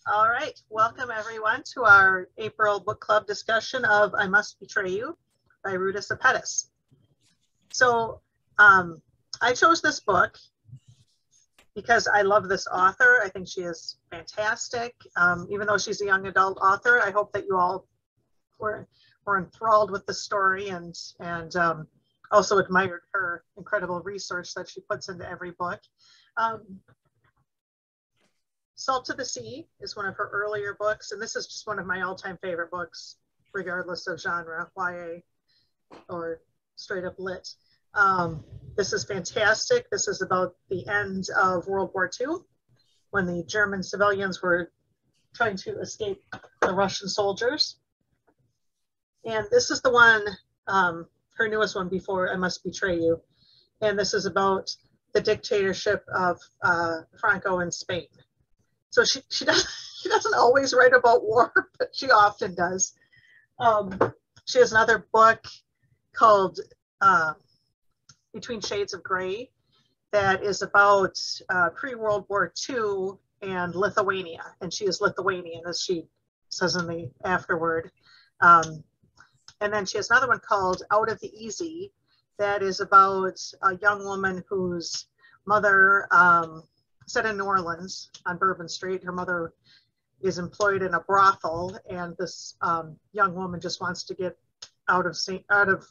All right, welcome everyone to our April book club discussion of I Must Betray You by Ruta Sepetys. So I chose this book because I love this author. I think she is fantastic. Even though she's a young adult author, I hope that you all were enthralled with the story and also admired her incredible research that she puts into every book. Salt to the Sea is one of her earlier books, and this is just one of my all-time favorite books, regardless of genre, YA or straight up lit. This is fantastic. This is about the end of World War II, when the German civilians were trying to escape the Russian soldiers. And this is the one, her newest one before I Must Betray You. And this is about the dictatorship of Franco in Spain. So she doesn't always write about war, but she often does. She has another book called Between Shades of Grey that is about pre-World War II and Lithuania. And she is Lithuanian, as she says in the afterword. And then she has another one called Out of the Easy that is about a young woman whose mother, set in New Orleans on Bourbon Street. Her mother is employed in a brothel, and this young woman just wants to get out of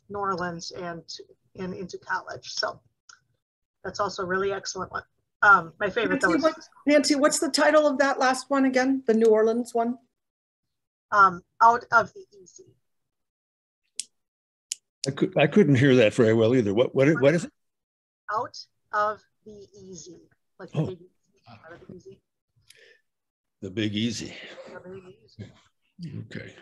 New Orleans and into college. So that's also a really excellent one. My favorite Nancy, what's the title of that last one again? The New Orleans one? Out of the Easy. I couldn't hear that very well either. What is it? Out of the Easy. Like the big easy, out of the easy. The Big Easy. The Big Easy. Okay.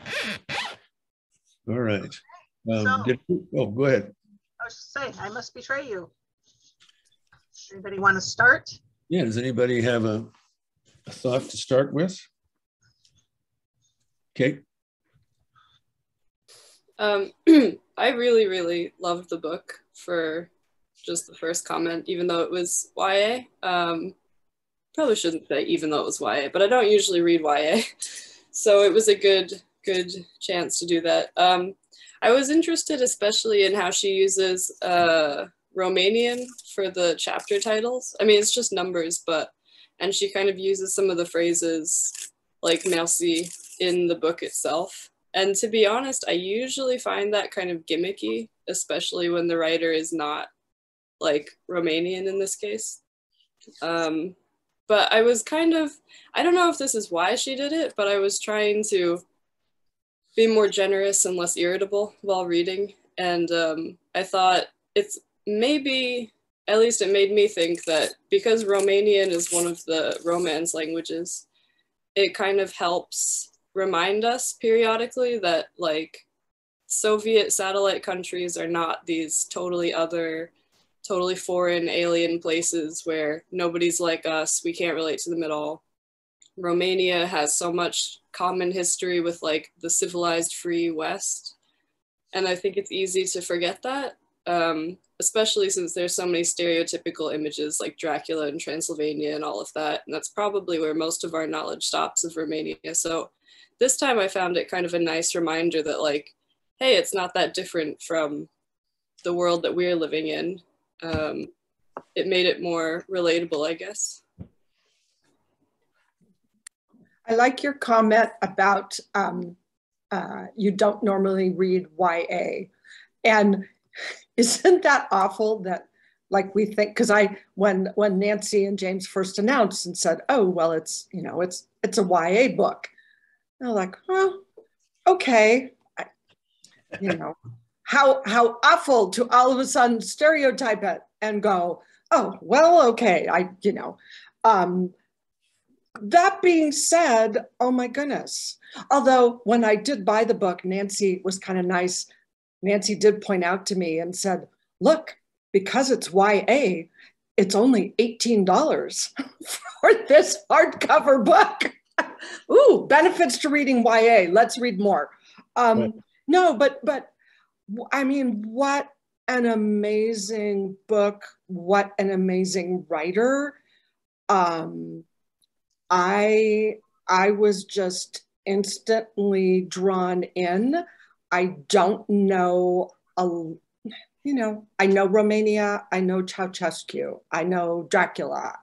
All right. Go ahead. I was just saying, I Must Betray You. Anybody want to start? Yeah, does anybody have a thought to start with? Kate? I really, really loved the book for just the first comment, even though it was YA. Probably shouldn't say even though it was YA, but I don't usually read YA. So it was a good chance to do that. I was interested especially in how she uses Romanian for the chapter titles. I mean, it's just numbers, and she kind of uses some of the phrases like merci in the book itself. And to be honest, I usually find that kind of gimmicky, especially when the writer is not like Romanian in this case. But I was I don't know if this is why she did it, but I was trying to be more generous and less irritable while reading. And I thought it's maybe, at least it made me think that because Romanian is one of the Romance languages, it kind of helps remind us periodically that like Soviet satellite countries are not these totally foreign alien places where nobody's like us, we can't relate to them at all. Romania has so much common history with like the civilized free West. And I think it's easy to forget that, especially since there's so many stereotypical images like Dracula and Transylvania and all of that. And that's probably where most of our knowledge stops of Romania. So this time I found it kind of a nice reminder that like, hey, it's not that different from the world that we're living in. It made it more relatable, I guess. I like your comment about you don't normally read YA. And isn't that awful that like we think, because when Nancy and James first announced and said, oh, well, it's a YA book. They're like, oh, okay. How awful to all of a sudden stereotype it and go, oh, well, okay. That being said, oh my goodness. Although when I did buy the book, Nancy was kind of nice. Nancy did point out to me and said, look, because it's YA, it's only $18 for this hardcover book. Ooh, benefits to reading YA. Let's read more. No, but I mean, what an amazing book. What an amazing writer. I I was just instantly drawn in. I don't know, I know Romania, I know Ceausescu, I know Dracula,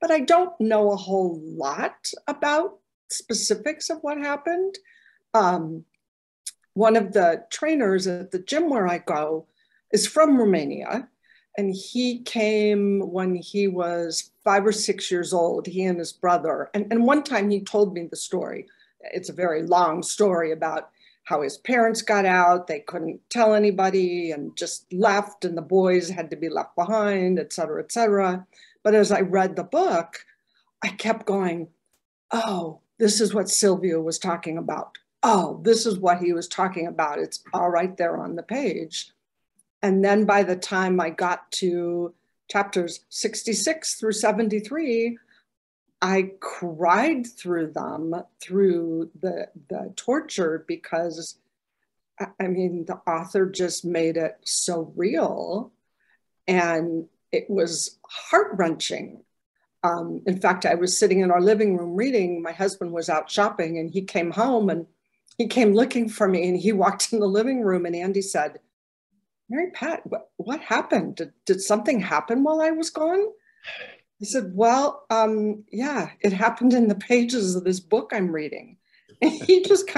but I don't know a whole lot about specifics of what happened. One of the trainers at the gym where I go is from Romania, and he came when he was 5 or 6 years old, he and his brother. And one time he told me the story. It's a very long story about how his parents got out, they couldn't tell anybody and just left, and the boys had to be left behind, et cetera, et cetera. But as I read the book, I kept going, oh, this is what Sylvia was talking about. Oh, this is what he was talking about. It's all right there on the page. And then by the time I got to chapters 66 through 73, I cried through them, through the torture, because I mean, the author just made it so real, and it was heart-wrenching. In fact, I was sitting in our living room reading. My husband was out shopping, and he came home, and he came looking for me, and he walked in the living room, and Andy said, Mary Pat, what happened? Did something happen while I was gone? I said, well, yeah, it happened in the pages of this book I'm reading. And he just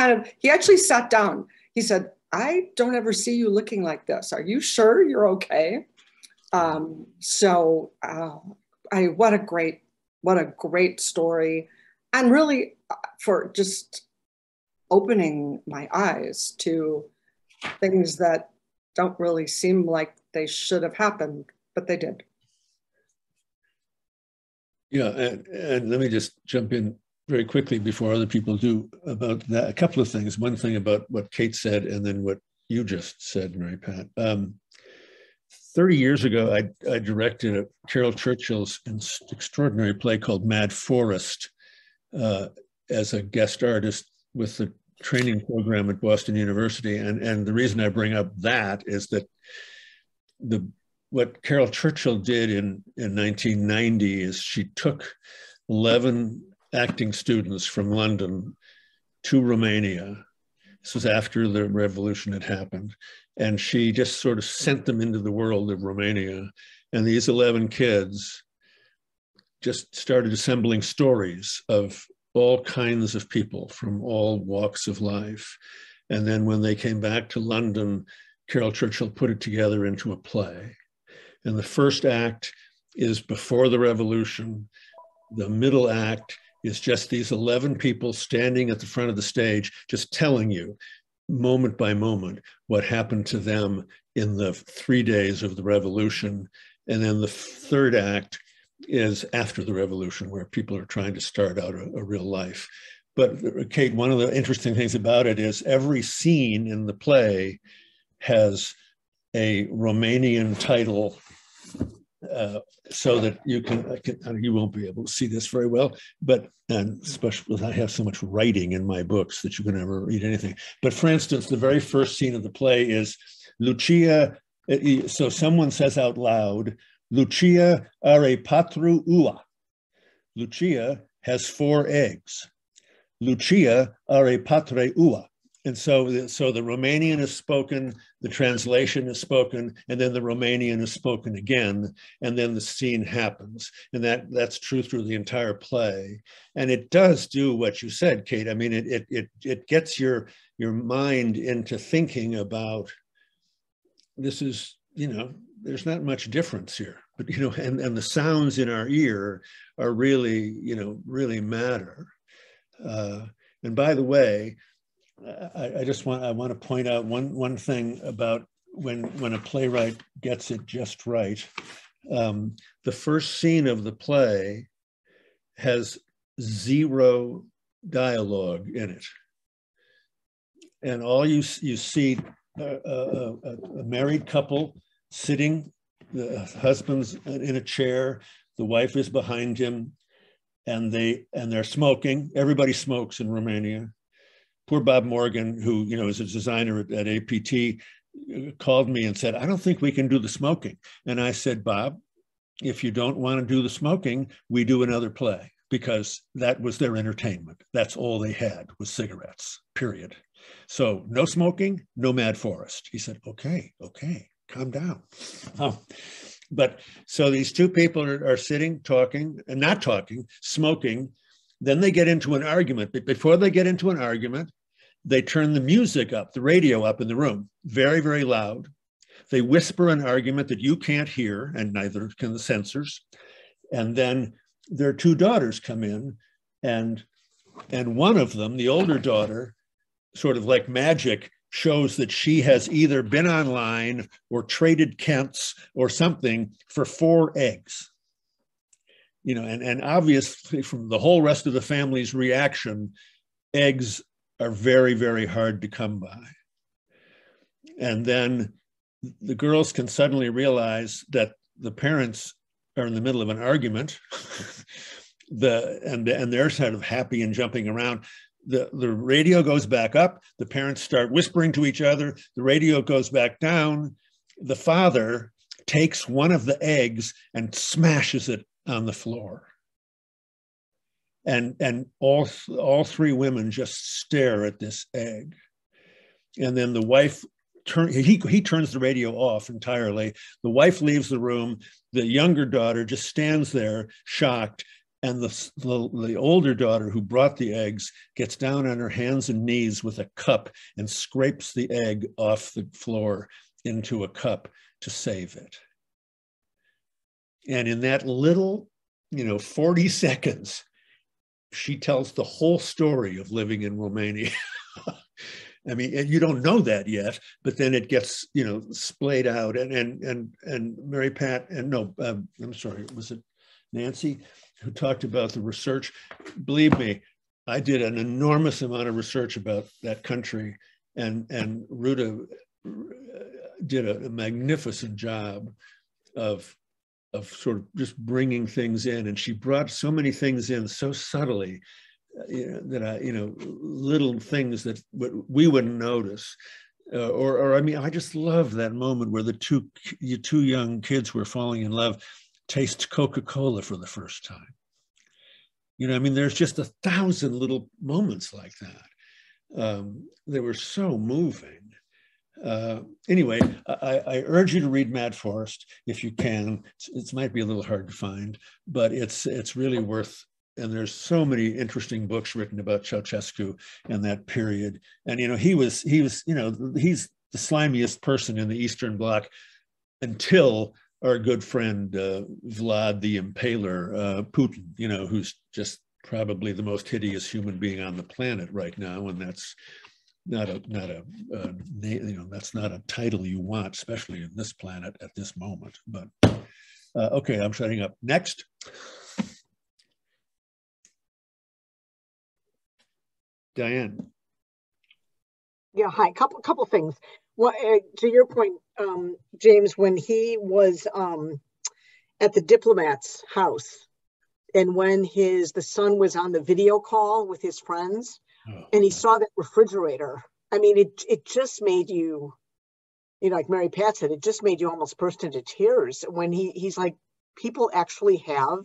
he actually sat down. He said, I don't ever see you looking like this. Are you sure you're okay? What a great story. And really for just opening my eyes to things that don't really seem like they should have happened, but they did. Yeah, and let me just jump in very quickly before other people do about that. A couple of things. One thing about what Kate said, and then what you just said, Mary Pat. 30 years ago, I directed Carol Churchill's extraordinary play called Mad Forest as a guest artist with the training program at Boston University. And the reason I bring up that is that what Carol Churchill did in 1990 is she took 11 acting students from London to Romania. This was after the revolution had happened. And she just sort of sent them into the world of Romania. And these 11 kids just started assembling stories of all kinds of people from all walks of life. And then when they came back to London, Carol Churchill put it together into a play. And the first act is before the revolution. The middle act is just these 11 people standing at the front of the stage, just telling you moment by moment what happened to them in the 3 days of the revolution. And then the third act is after the revolution, where people are trying to start out a real life. But Kate, one of the interesting things about it is every scene in the play has a Romanian title, so that you won't be able to see this very well, but and especially I have so much writing in my books that you can never read anything. But for instance, the very first scene of the play is Lucia. So someone says out loud, Lucia are patru ua. Lucia has 4 eggs. Lucia are patre ua. And so the Romanian is spoken, the translation is spoken, and then the Romanian is spoken again, and then the scene happens. And that's true through the entire play. And it does do what you said, Kate. I mean, it gets your mind into thinking about, this is, there's not much difference here, but, and the sounds in our ear are really, really matter. And by the way, I want to point out one thing about when a playwright gets it just right. The first scene of the play has 0 dialogue in it, and all you see a married couple sitting. The husband's in a chair, the wife is behind him, and they're smoking. Everybody smokes in Romania. Poor Bob Morgan, who is a designer at APT, called me and said, I don't think we can do the smoking. And I said, Bob, if you don't want to do the smoking, we do another play. because that was their entertainment. That's all they had was cigarettes, period. So no smoking, no Mad Forest. He said, okay, calm down. But so these two people are sitting, talking, and not talking, smoking. Then they get into an argument. But before they get into an argument, they turn the music up, the radio up in the room, very, very loud. They whisper an argument that you can't hear, and neither can the censors. And then their two daughters come in, and one of them, the older daughter, sort of like magic, shows that she has either been online or traded Kents or something for 4 eggs. You know, and obviously from the whole rest of the family's reaction, eggs are very, very hard to come by. And then the girls can suddenly realize that the parents are in the middle of an argument, and they're sort of happy and jumping around. The radio goes back up. The parents start whispering to each other. The radio goes back down. The father takes one of the eggs and smashes it on the floor. And all 3 women just stare at this egg. And then the wife he turns the radio off entirely. The wife leaves the room. The younger daughter just stands there shocked. And the older daughter who brought the eggs gets down on her hands and knees with a cup and scrapes the egg off the floor into a cup to save it. And in that little, 40 seconds, she tells the whole story of living in Romania. I mean, you don't know that yet, but then it gets, splayed out. And Mary Pat, and no, I'm sorry, was it Nancy who talked about the research? Believe me, I did an enormous amount of research about that country, and Ruta did a magnificent job of sort of just bringing things in, and she brought so many things in so subtly that little things that we wouldn't notice, or I mean, I just love that moment where the two young kids who are falling in love taste Coca-Cola for the first time. I mean, there's just 1,000 little moments like that. They were so moving. Anyway, I urge you to read Mad Forest if you can. It might be a little hard to find, but it's really worth. And there's so many interesting books written about Ceausescu and that period. And he's the slimiest person in the Eastern Bloc until our good friend Vlad the Impaler Putin, who's just probably the most hideous human being on the planet right now, and that's not a title you want, especially in this planet at this moment. But okay, I'm shutting up. Next. Diane. Yeah, hi. Couple things. Well, to your point, James, when he was at the diplomat's house, and when the son was on the video call with his friends, and he saw that refrigerator, I mean, it just made you, like Mary Pat said, it just made you almost burst into tears when he's like, people actually have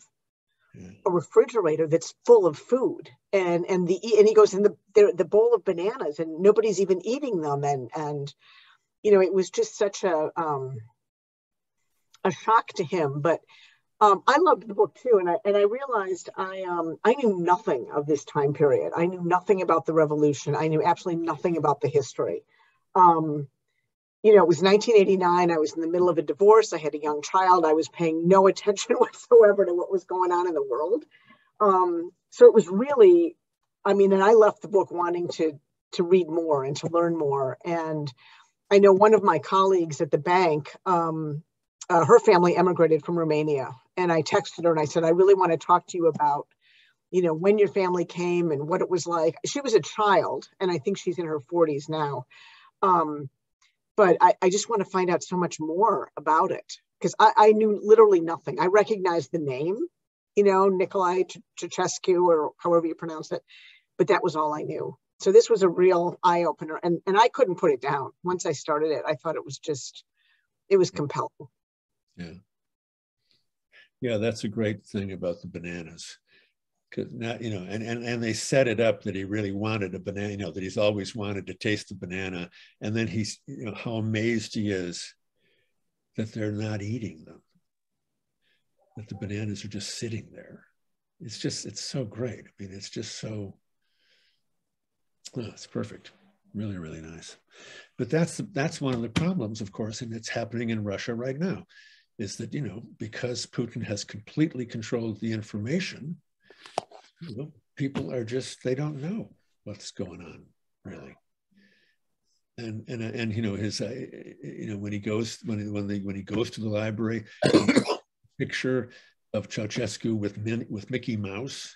a refrigerator that's full of food, and he goes in the bowl of bananas, and nobody's even eating them, and it was just such a shock to him. But I loved the book too, and I realized I knew nothing of this time period. I knew nothing about the revolution. I knew absolutely nothing about the history. It was 1989. I was in the middle of a divorce. I had a young child. I was paying no attention whatsoever to what was going on in the world. So it was really, and I left the book wanting to read more and to learn more. And I know one of my colleagues at the bank, her family emigrated from Romania. And I texted her and I said, I really want to talk to you about, when your family came and what it was like. She was a child, and I think she's in her 40s now. But I just want to find out so much more about it, because I knew literally nothing. I recognized the name, Nicolae Ceausescu, or however you pronounce it, but that was all I knew. So this was a real eye opener, and I couldn't put it down. Once I started it, I thought it was compelling. Yeah. Yeah, that's a great thing about the bananas. because not, you know, and they set it up that he really wanted a banana, you know, that he's always wanted to taste the banana, and then he's, you know, how amazed he is that they're not eating them, that the bananas are just sitting there. It's just, it's so great. I mean, it's just so, oh, it's perfect. Really, really nice. But that's one of the problems, of course, and it's happening in Russia right now, is that, you know, because Putin has completely controlled the information, you know, people are just, they don't know what's going on, really. And you know, his, you know, when he goes to the library, picture of Ceausescu with Mickey Mouse,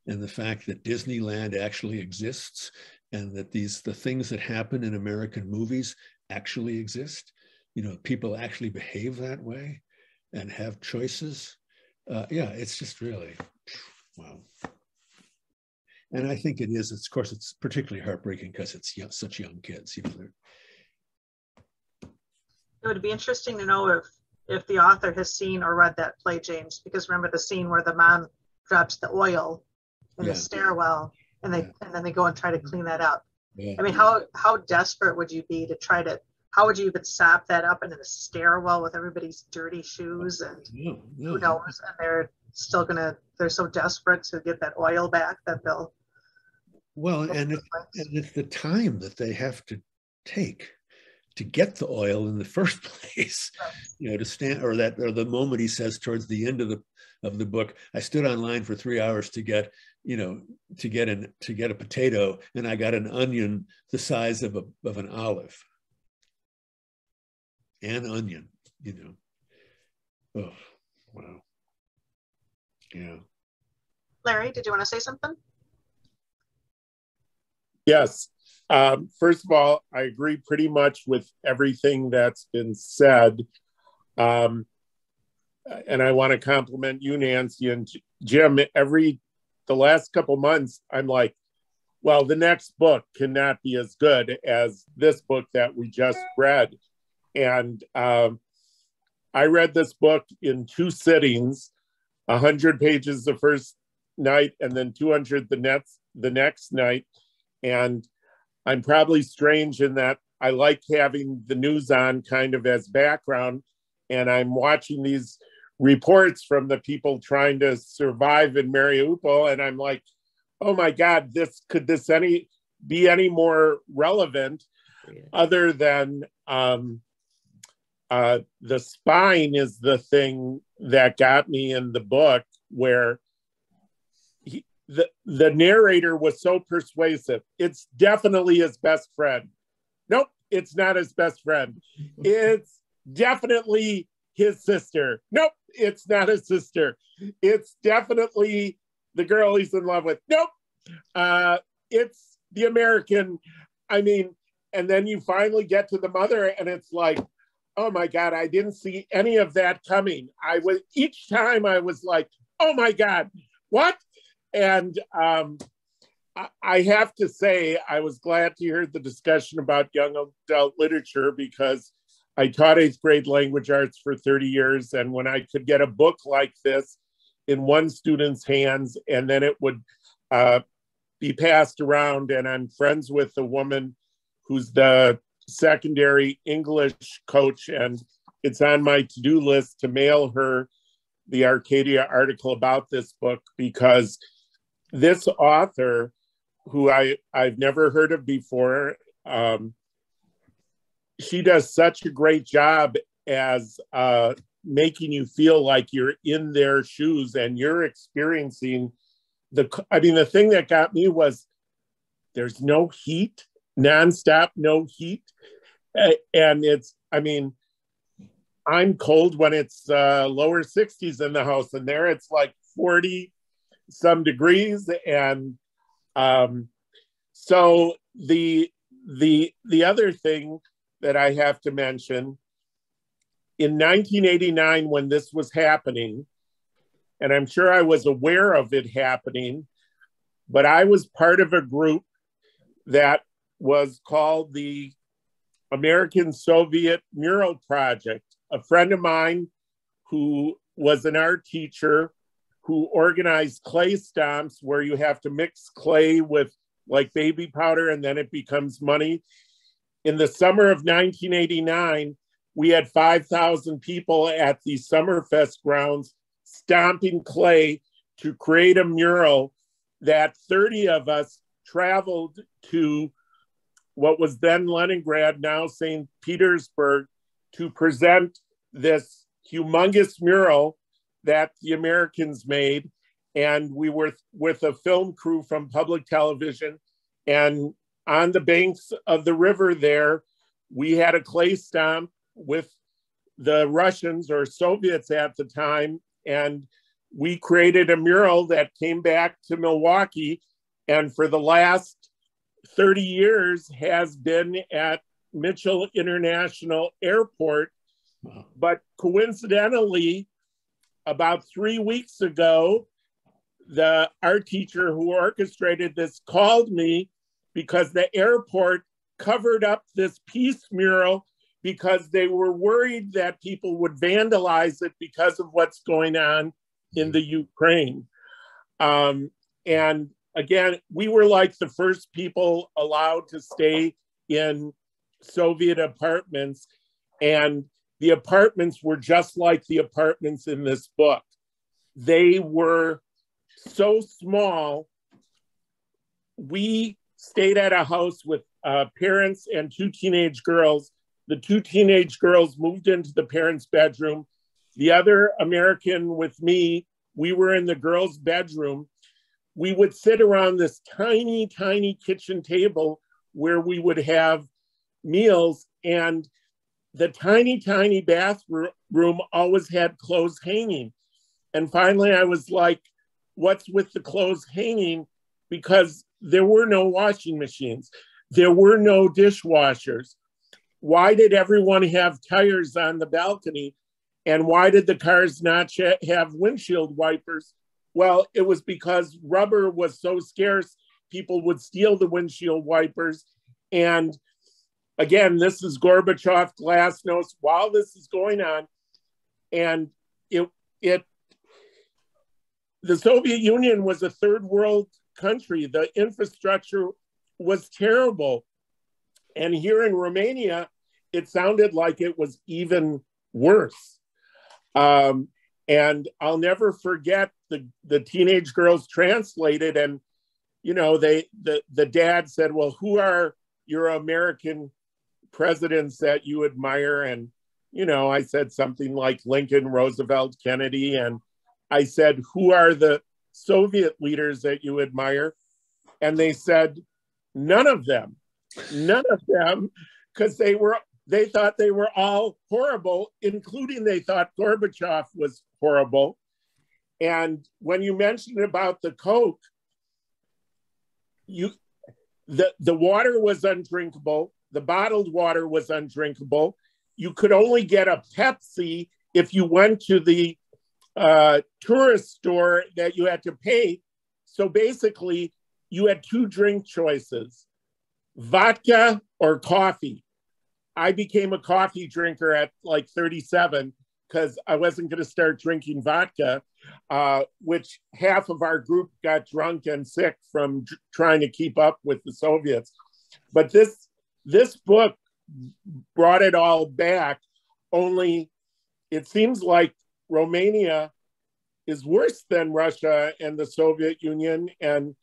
and the fact that Disneyland actually exists, and that the things that happen in American movies actually exist. You know, people actually behave that way and have choices. Yeah, it's just really, wow. And I think it is, of course, it's particularly heartbreaking because it's such young kids. You know, it would be interesting to know if the author has seen or read that play, James, because remember the scene where the mom drops the oil in the stairwell, and then they go and try to clean that up. Yeah. I mean, how desperate would you be to try to, how would you even sop that up into the stairwell with everybody's dirty shoes and who knows, and they're so desperate to get that oil back that they'll. Well, and it's the time that they have to take to get the oil in the first place, you know, to stand, or the moment he says towards the end of the book, I stood online for 3 hours to get, you know, to get a potato, and I got an onion the size of an olive. An onion, you know. Oh, wow. Yeah. Larry, did you want to say something? Yes. First of all, I agree pretty much with everything that's been said. And I want to compliment you, Nancy and Jim. The last couple months, I'm like, well, the next book cannot be as good as this book that we just read. And I read this book in 2 sittings, 100 pages the first night and then 200 the next night. And I'm probably strange in that I like having the news on kind of as background, and I'm watching these reports from the people trying to survive in Mariupol, and I'm like, oh my God, could this be any more relevant other than the spine is the thing that got me in the book, where the narrator was so persuasive. It's definitely his best friend. Nope, it's not his best friend. It's definitely his sister. Nope, it's not his sister. It's definitely the girl he's in love with. Nope, it's the American. I mean, and then you finally get to the mother, and it's like, oh my God, I didn't see any of that coming. Each time I was like, oh my God, what? And I have to say, I was glad to hear the discussion about young adult literature, because I taught 8th grade language arts for 30 years. And when I could get a book like this in one student's hands, and then it would be passed around, and I'm friends with a woman who's the secondary English coach, and it's on my to-do list to mail her the Arcadia article about this book, because this author, who I've never heard of before, she does such a great job as making you feel like you're in their shoes and you're experiencing the thing that got me was there's no heat, nonstop, no heat. And I'm cold when it's lower 60s in the house, and there it's like 40 some degrees. And so the other thing that I have to mention, in 1989, when this was happening, and I'm sure I was aware of it happening, but I was part of a group that was called the American Soviet Mural Project. A friend of mine who was an art teacher, who organized clay stamps where you have to mix clay with like baby powder and then it becomes money. In the summer of 1989, we had 5,000 people at the Summerfest grounds stomping clay to create a mural that 30 of us traveled to what was then Leningrad, now St. Petersburg, to present this humongous mural that the Americans made. And we were with a film crew from public television. And on the banks of the river there, we had a clay stamp with the Russians or Soviets at the time. And we created a mural that came back to Milwaukee. And for the last 30 years has been at Mitchell International Airport. Wow. But coincidentally, about 3 weeks ago, the art teacher who orchestrated this called me because the airport covered up this peace mural because they were worried that people would vandalize it because of what's going on in the Ukraine. And again, we were like the first people allowed to stay in Soviet apartments, and the apartments were just like the apartments in this book. They were so small. We stayed at a house with parents and 2 teenage girls. The 2 teenage girls moved into the parents' bedroom. The other American with me, we were in the girls' bedroom. We would sit around this tiny, tiny kitchen table where we would have meals, and the tiny, tiny bathroom always had clothes hanging. And finally I was like, what's with the clothes hanging? Because there were no washing machines. There were no dishwashers. Why did everyone have tires on the balcony? And why did the cars not have windshield wipers? Well, it was because rubber was so scarce, people would steal the windshield wipers. And again, this is Gorbachev, Glasnost, while this is going on. And the Soviet Union was a third world country. The infrastructure was terrible. And here in Romania, it sounded like it was even worse. And I'll never forget the teenage girls translated, and you know, the dad said, well, who are your American presidents that you admire? And you know, I said something like Lincoln, Roosevelt, Kennedy, and I said, who are the Soviet leaders that you admire? And they said, none of them, because they thought they were all horrible, including they thought Gorbachev was horrible. And when you mentioned about the Coke, the water was undrinkable. The bottled water was undrinkable. You could only get a Pepsi if you went to the tourist store that you had to pay. So basically, you had 2 drink choices, vodka or coffee. I became a coffee drinker at like 37 because I wasn't going to start drinking vodka, which half of our group got drunk and sick from trying to keep up with the Soviets. But this book brought it all back, only it seems like Romania is worse than Russia and the Soviet Union. And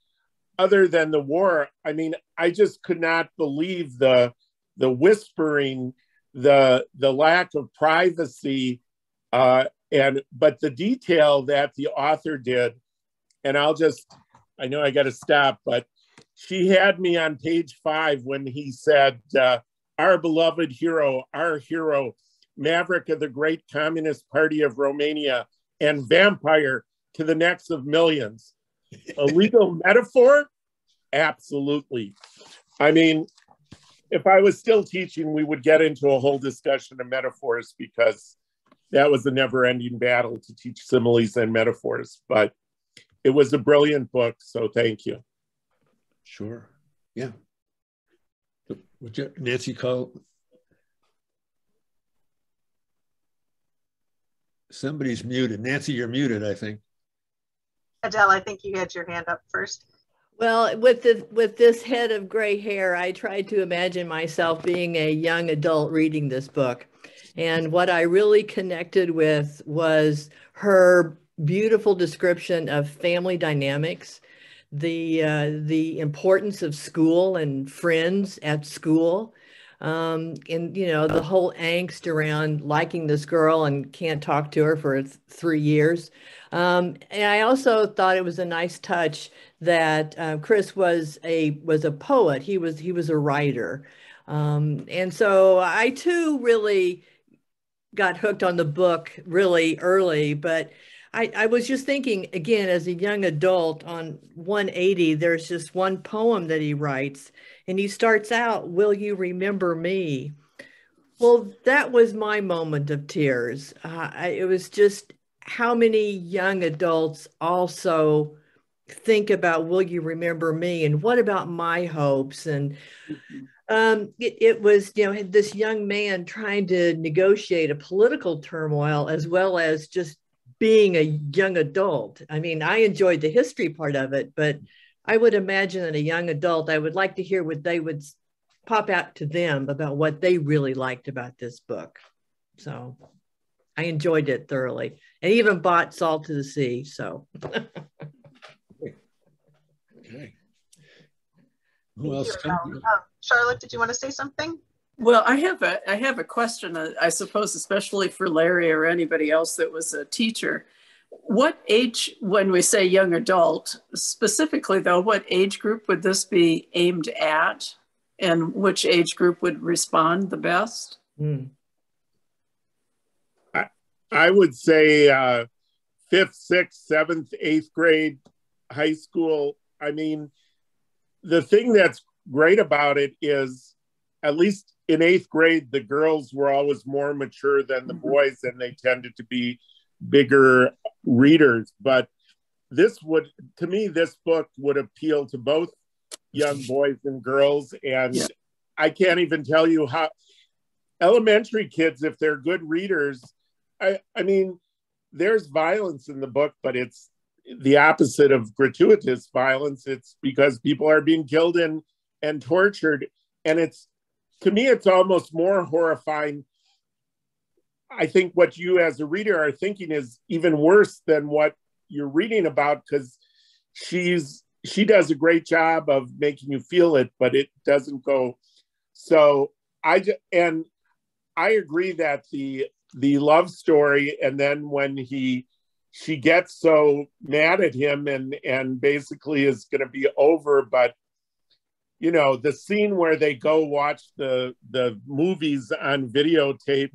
other than the war, I mean, I just could not believe the whispering, the lack of privacy, but the detail that the author did. And I know I got to stop, but she had me on page 5 when he said, our beloved hero, our hero, maverick of the great Communist Party of Romania, and vampire to the necks of millions. A legal metaphor? Absolutely. I mean, if I was still teaching, we would get into a whole discussion of metaphors because that was a never-ending battle to teach similes and metaphors. But it was a brilliant book, so thank you. Sure. Yeah. Would you, Nancy, call? Somebody's muted. Nancy, you're muted, I think. Adele, I think you had your hand up first. Well, with this head of gray hair, I tried to imagine myself being a young adult reading this book. And what I really connected with was her beautiful description of family dynamics, the importance of school and friends at school, and the whole angst around liking this girl and can't talk to her for 3 years. And I also thought it was a nice touch that Chris was a poet. He was a writer, and so I too really got hooked on the book really early. But I was just thinking again, as a young adult, on 180, there's just one poem that he writes, and he starts out, "Will you remember me?" Well, that was my moment of tears. It was just how many young adults also think about, will you remember me, and what about my hopes? And it was, this young man trying to negotiate a political turmoil as well as just being a young adult. I mean, I enjoyed the history part of it, but I would imagine that a young adult, I would like to hear what they would pop out to them about what they really liked about this book. So I enjoyed it thoroughly, and even bought Salt to the Sea. So. Okay. Well, Charlotte, did you want to say something? Well, I have a question, I suppose, especially for Larry or anybody else that was a teacher. What age, when we say young adult, specifically though, what age group would this be aimed at, and which age group would respond the best? I would say 5th, 6th, 7th, 8th grade, high school. I mean, the thing that's great about it is, at least in 8th grade, the girls were always more mature than the boys, and they tended to be bigger readers. But to me, this book would appeal to both young boys and girls. And yeah. I can't even tell you how elementary kids, if they're good readers, I mean, there's violence in the book, but it's the opposite of gratuitous violence. It's because people are being killed and tortured. And to me, it's almost more horrifying. I think what you as a reader are thinking is even worse than what you're reading about, because she does a great job of making you feel it, but it doesn't go. So I agree that the love story, and then when she gets so mad at him and basically is going to be over, but the scene where they go watch the movies on videotape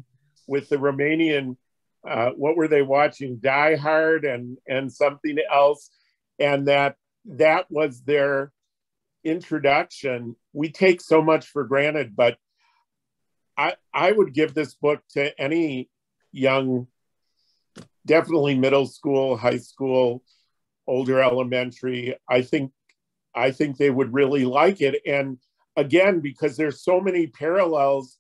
with the Romanian, what were they watching? Die Hard and something else, and that was their introduction. We take so much for granted, but I would give this book to any young, definitely middle school, high school, older elementary. I think they would really like it. And again, because there's so many parallels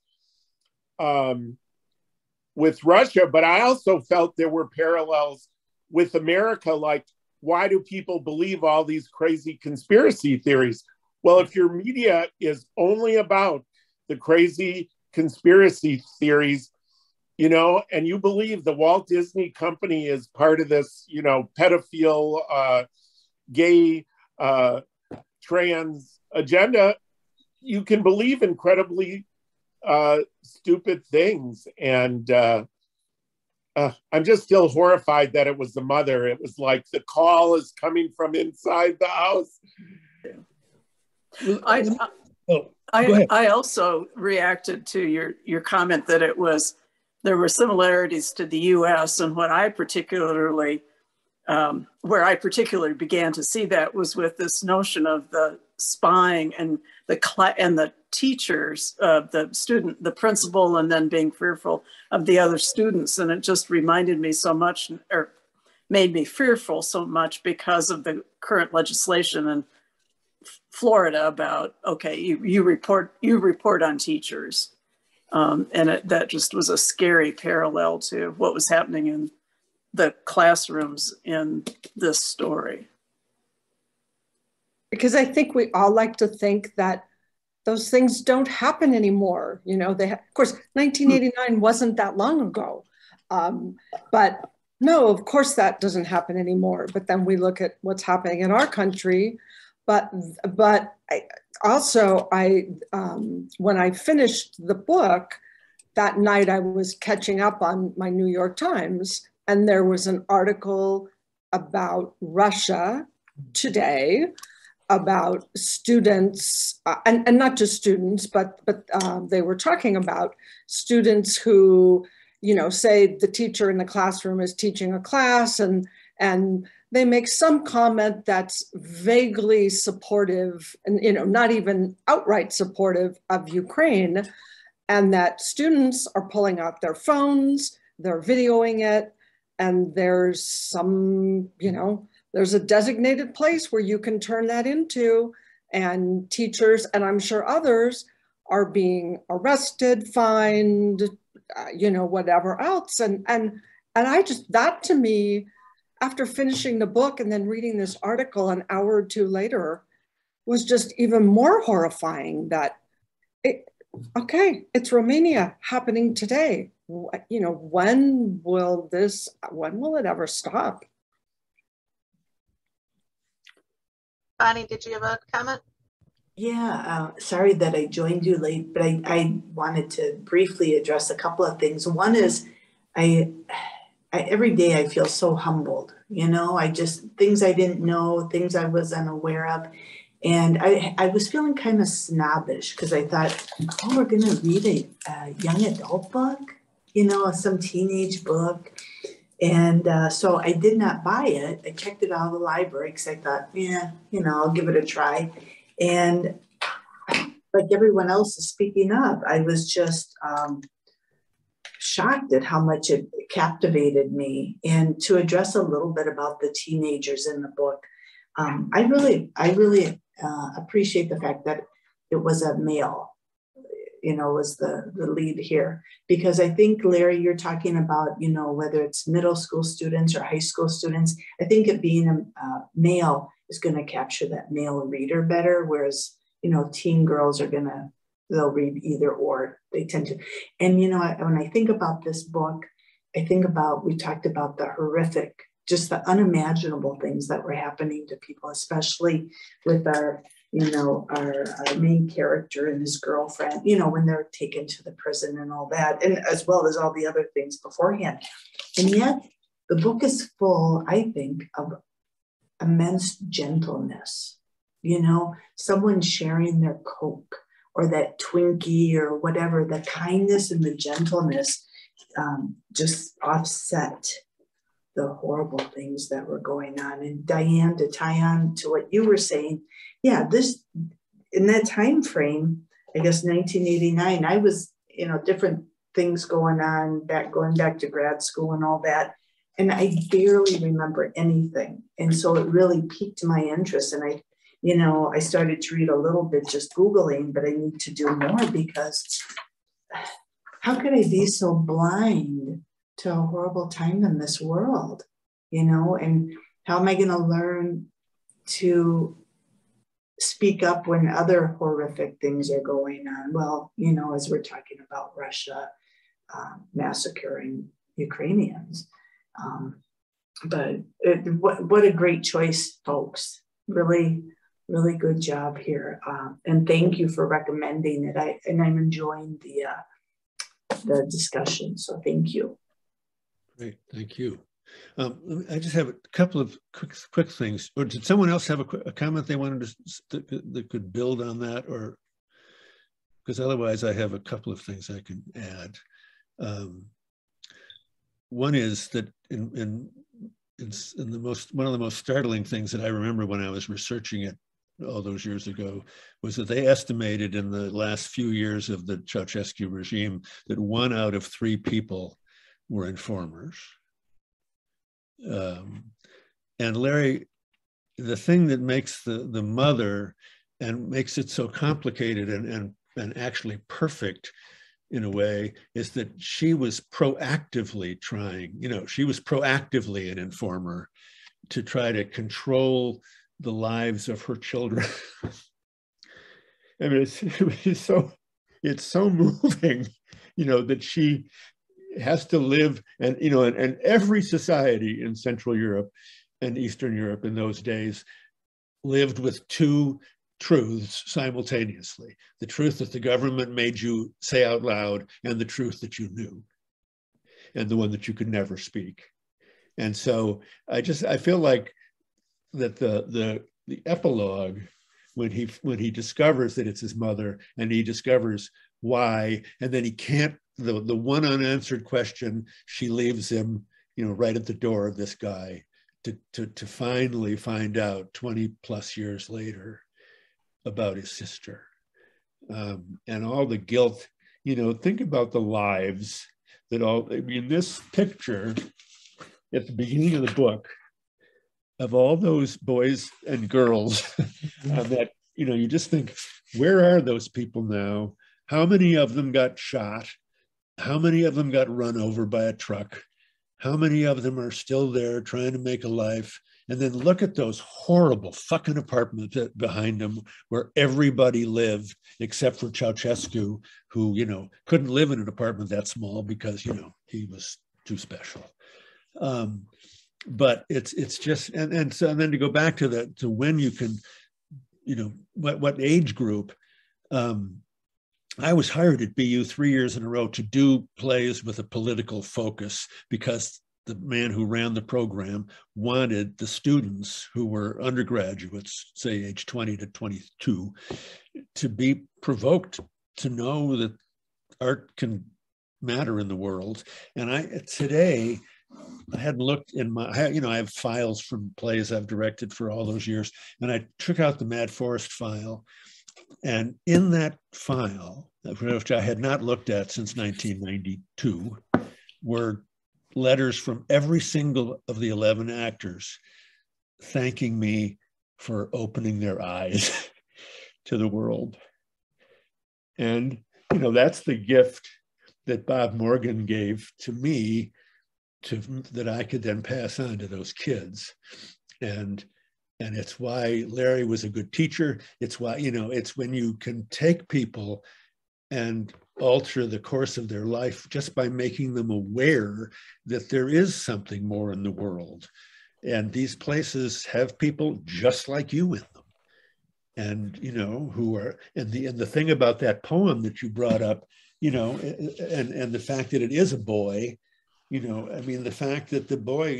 with Russia, but I also felt there were parallels with America. Like, why do people believe all these crazy conspiracy theories? Well, if your media is only about the crazy conspiracy theories, and you believe the Walt Disney Company is part of this, pedophile, gay, trans agenda, you can believe incredibly stupid things. And I'm just still horrified that it was the mother. It was like the call is coming from inside the house. I also reacted to your comment that there were similarities to the U.S. and what I particularly where I particularly began to see that was with this notion of the spying and the teachers, the principal, and then being fearful of the other students. And it just reminded me so much, or made me fearful so much, because of the current legislation in Florida about, okay, you report on teachers. And that just was a scary parallel to what was happening the classrooms in this story? Because I think we all like to think that those things don't happen anymore. You know, of course, 1989 wasn't that long ago. But no, of course that doesn't happen anymore. But then we look at what's happening in our country. But when I finished the book, that night I was catching up on my New York Times, and there was an article about Russia Today, about students, and not just students, but they were talking about students who, you know, say the teacher in the classroom is teaching a class, and they make some comment that's vaguely supportive and, you know, not even outright supportive of Ukraine, and that students are pulling out their phones, they're videoing it, and there's some, you know, there's a designated place where you can turn that into, and teachers, and I'm sure others, are being arrested, fined, you know, whatever else. And I just, that to me, after finishing the book and then reading this article an hour or two later, was just even more horrifying that, okay, it's Romania happening today. You know, when will it ever stop? Bonnie, did you have a comment? Yeah, sorry that I joined you late, but I wanted to briefly address a couple of things. One is I every day I feel so humbled, you know, things I didn't know, things I was unaware of. And I was feeling kind of snobbish because I thought, oh, we're going to read a young adult book, you know, some teenage book. And so I did not buy it. I checked it out of the library because I thought, yeah, you know, I'll give it a try. And like everyone else is speaking up, I was just shocked at how much it captivated me. And to address a little bit about the teenagers in the book, I really appreciate the fact that it was a male, you know, was the lead here. Because I think, Larry, you're talking about, you know, whether it's middle school students or high school students, I think it being a male is going to capture that male reader better, whereas, you know, teen girls are they'll read either or, they tend to. And, you know, when I think about this book, I think about, we talked about the horrific, just the unimaginable things that were happening to people, especially with our, you know, our main character and his girlfriend, you know, when they're taken to the prison and all that, and as well as all the other things beforehand. And yet the book is full, I think, of immense gentleness, you know, someone sharing their Coke or that Twinkie or whatever, the kindness and the gentleness just offset the horrible things that were going on. And Diane, to tie on to what you were saying, yeah, this, in that time frame, I guess 1989, I was, you know, different things going on, going back to grad school and all that. And I barely remember anything. And so it really piqued my interest. And I, you know, I started to read a little bit just Googling, but I need to do more, because how could I be so blind to a horrible time in this world, you know? And how am I going to learn to speak up when other horrific things are going on? Well, you know, as we're talking about Russia massacring Ukrainians. But what a great choice, folks. Really, really good job here. And thank you for recommending it. I'm enjoying the discussion, so thank you. Great, thank you. I just have a couple of quick things. Or did someone else have a comment they wanted that could build on that? Or because otherwise I have a couple of things I can add. One is that one of the most startling things that I remember when I was researching it all those years ago was that they estimated in the last few years of the Ceausescu regime that 1 out of 3 people were informers. And Larry, the thing that makes the mother and makes it so complicated and actually perfect in a way, is that she was proactively trying, she was proactively an informer to try to control the lives of her children. I mean, it's so moving, that she has to live, and every society in Central Europe and Eastern Europe in those days lived with two truths simultaneously: the truth that the government made you say out loud, and the truth that you knew, and the one that you could never speak. And so I feel like that the epilogue, when he discovers that it's his mother, and he discovers why, and then he can't, the one unanswered question, she leaves him, right at the door of this guy to finally find out 20 plus years later about his sister, and all the guilt. Think about the lives this picture at the beginning of the book of all those boys and girls that, you just think, where are those people now? How many of them got shot? How many of them got run over by a truck? How many of them are still there trying to make a life? And then look at those horrible fucking apartments behind them where everybody lived except for Ceausescu, who, couldn't live in an apartment that small because, he was too special. But it's just, and then to go back to when you can, what age group. I was hired at BU 3 years in a row to do plays with a political focus, because the man who ran the program wanted the students who were undergraduates, say age 20 to 22, to be provoked to know that art can matter in the world. And today, I hadn't looked in I have files from plays I've directed for all those years, and I took out the Mad Forest file. And in that file, which I had not looked at since 1992, were letters from every single of the 11 actors thanking me for opening their eyes to the world. And, that's the gift that Bob Morgan gave to me that I could then pass on to those kids. And it's why Larry was a good teacher. It's why, it's when you can take people and alter the course of their life just by making them aware that there is something more in the world. And these places have people just like you in them. And, who are, and the thing about that poem that you brought up, and the fact that it is a boy, the fact that the boy,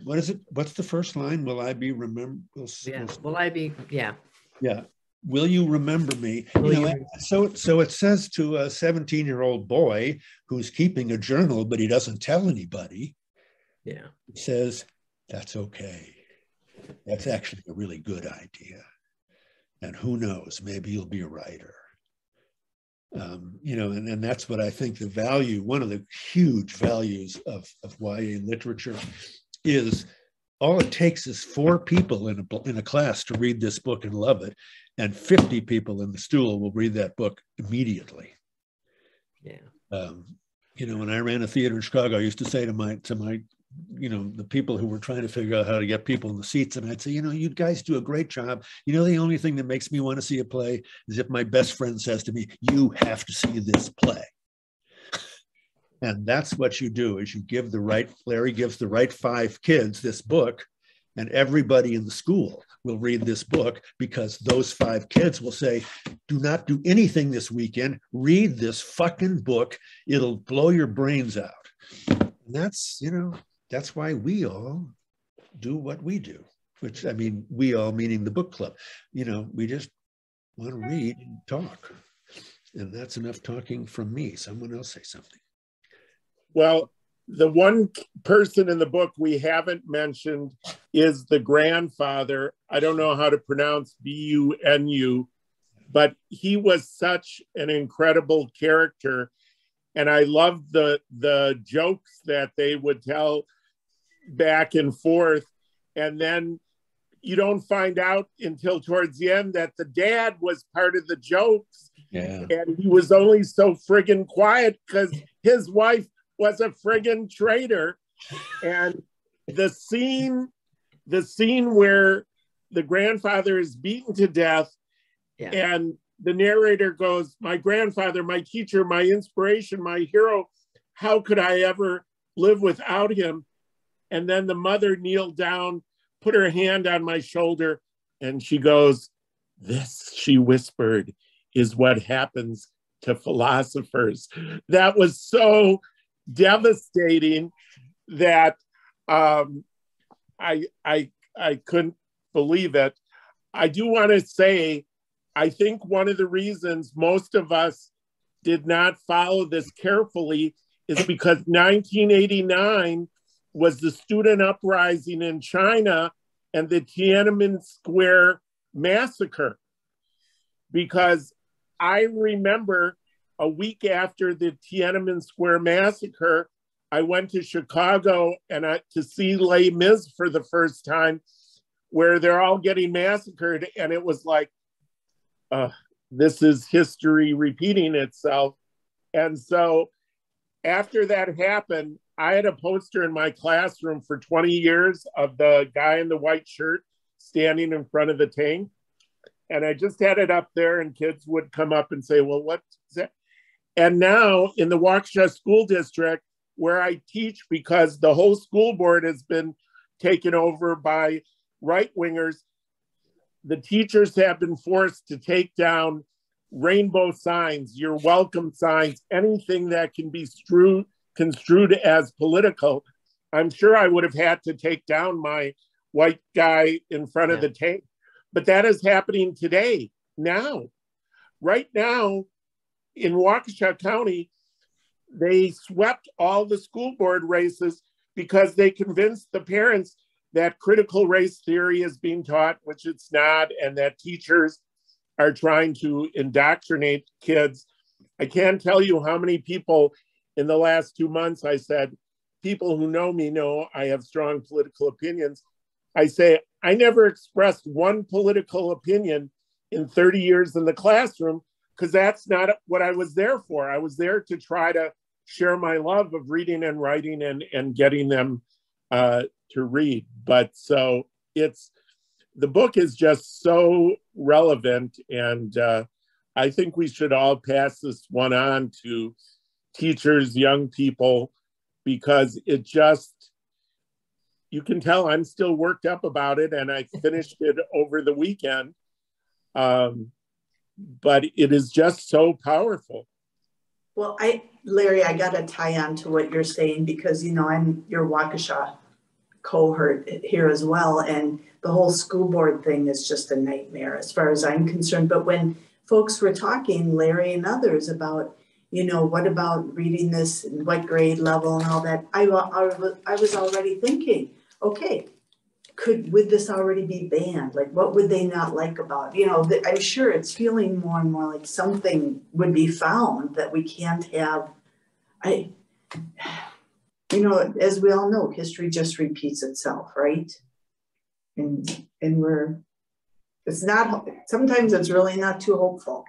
what is it? What's the first line? Will I be remembered? Will I be, yeah. Yeah. Will you remember me? So it says to a 17-year-old boy who's keeping a journal, but he doesn't tell anybody. Yeah. It says, that's okay. That's actually a really good idea. And who knows, maybe you'll be a writer. And that's what I think the value, one of the huge values of YA literature is. All it takes is 4 people in a class to read this book and love it, and 50 people in the stool will read that book immediately. Yeah. When I ran a theater in Chicago, I used to say to my the people who were trying to figure out how to get people in the seats, and I'd say, you guys do a great job. The only thing that makes me want to see a play is if my best friend says to me, you have to see this play. And that's what you do, is you give Larry gives the right 5 kids this book, and everybody in the school will read this book, because those 5 kids will say, do not do anything this weekend, read this fucking book, it'll blow your brains out. And that's why we all do what we do, which, we all meaning the book club, we just want to read and talk. And that's enough talking from me. Someone else say something. Well, the one person in the book we haven't mentioned is the grandfather. I don't know how to pronounce Bunu, but he was such an incredible character. And I loved the jokes that they would tell back and forth. And then you don't find out until towards the end that the dad was part of the jokes. Yeah. And he was only so friggin' quiet because his wife was a friggin' traitor. And the scene where the grandfather is beaten to death, and the narrator goes, my grandfather, my teacher, my inspiration, my hero, how could I ever live without him? And then the mother kneeled down, put her hand on my shoulder, and she goes, this, she whispered, is what happens to philosophers. That was so devastating that I couldn't believe it. I do want to say, I think one of the reasons most of us did not follow this carefully is because 1989 was the student uprising in China and the Tiananmen Square massacre. Because I remember a week after the Tiananmen Square massacre, I went to Chicago to see Les Mis for the first time, where they're all getting massacred. And it was like, this is history repeating itself. And so after that happened, I had a poster in my classroom for 20 years of the guy in the white shirt standing in front of the tank. And I just had it up there, and kids would come up and say, well, what's that? And now in the Waukesha School District, where I teach, because the whole school board has been taken over by right-wingers, the teachers have been forced to take down rainbow signs, you're welcome signs, anything that can be construed as political. I'm sure I would have had to take down my white guy in front of the tank, but that is happening today, now. Right now, in Waukesha County, they swept all the school board races because they convinced the parents that critical race theory is being taught, which it's not, and that teachers are trying to indoctrinate kids. I can't tell you how many people in the last 2 months I said, people who know me know I have strong political opinions. I say, I never expressed one political opinion in 30 years in the classroom, because that's not what I was there for. I was there to try to share my love of reading and writing and getting them to read. But so the book is just so relevant, and I think we should all pass this one on to teachers, young people, because it just, you can tell I'm still worked up about it, and I finished it over the weekend. But it is just so powerful. Well, Larry, I got to tie on to what you're saying, because, you know, I'm your Waukesha cohort here as well. And the whole school board thing is just a nightmare as far as I'm concerned. But when folks were talking, Larry and others, about, you know, what about reading this and what grade level and all that, I was already thinking, okay, would this already be banned? Like, what would they not like about it? You know, I'm sure it's feeling more and more like something would be found that we can't have. You know, as we all know, history just repeats itself, right? And it's not, sometimes it's really not too hopeful.